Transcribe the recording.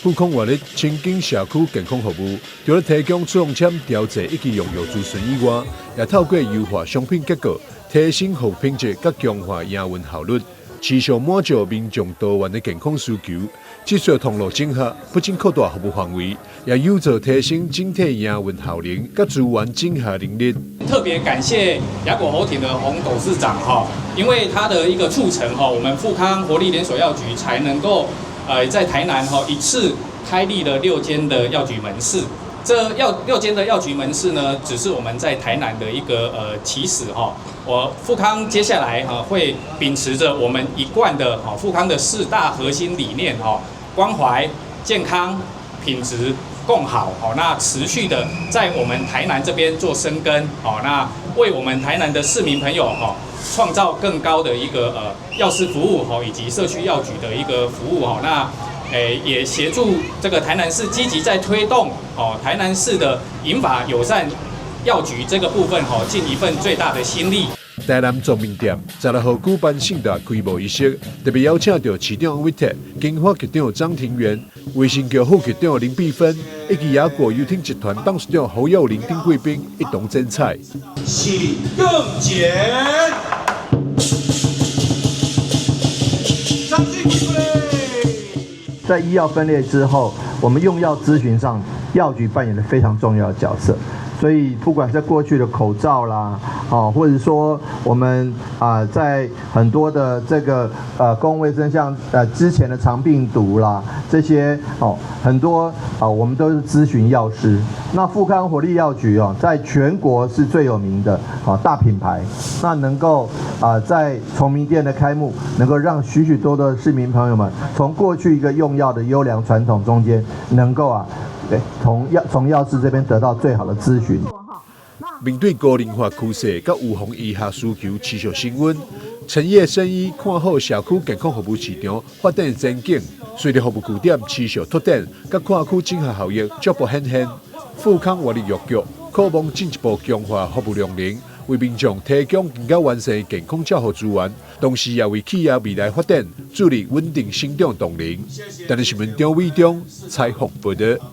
富康活力清境社區健康服務，除了提供出用簽調劑以及用藥諮詢以外，也透過優化商品結構，提升服務品質及強化營運效率，持續滿足民眾多元的健康需求。技術通路整合，不僅擴大服務範圍，也有助提升整體營運效能及資源整合能力。特別感謝亞果活挺的洪董事長哈，因為他的一個促成哈，我們富康活力連鎖藥局才能夠在台南哈一次開立了6間的藥局門市。這6間的藥局門市呢，只是我們在台南的一個起始哈。我富康接下來會秉持着我們一貫的富康的4大核心理念哈，關懷、健康、品質、共好。那持續的在我們台南這邊做深耕，那為我們台南的市民朋友創造更高的一個藥師服務以及社區藥局的一個服務那也協助這個台南市積極在推動台南市的銀髮友善藥局這個部分盡一份最大的心力。台南莊民店16號舉辦盛大開幕儀式，特別邀請到市長韋特、經發局長張庭元、衛生局副局長林碧芬以及亞果遊艇集團董事長侯耀林等貴賓一同贈彩。洗更簡。在醫藥分類之後，我們用藥諮詢上，藥局扮演了非常重要的角色。所以，不管在過去的口罩啦，或者說我們在很多的這個公共衛生像之前的腸病毒啦，這些很多我們都是諮詢藥師。那富康活力藥局在全國是最有名的大品牌，那能夠在崇明店的開幕，能夠讓許許多多的市民朋友們從過去一個用藥的優良傳統中間，能夠對，從藥師這邊得到最好的諮詢。面對高齡化趨勢及有風醫學需求持續升溫，陳業生醫看好社區健康服務市場發展前景。隨着服務據點持續拓展，及跨區整合效益逐步顯現，富康活力藥局可望進一步強化服務量能，為民眾提供更加完善的健康照護資源，同時也為企業未來發展助力穩定成長動能。台南新聞張偉忠採訪報道。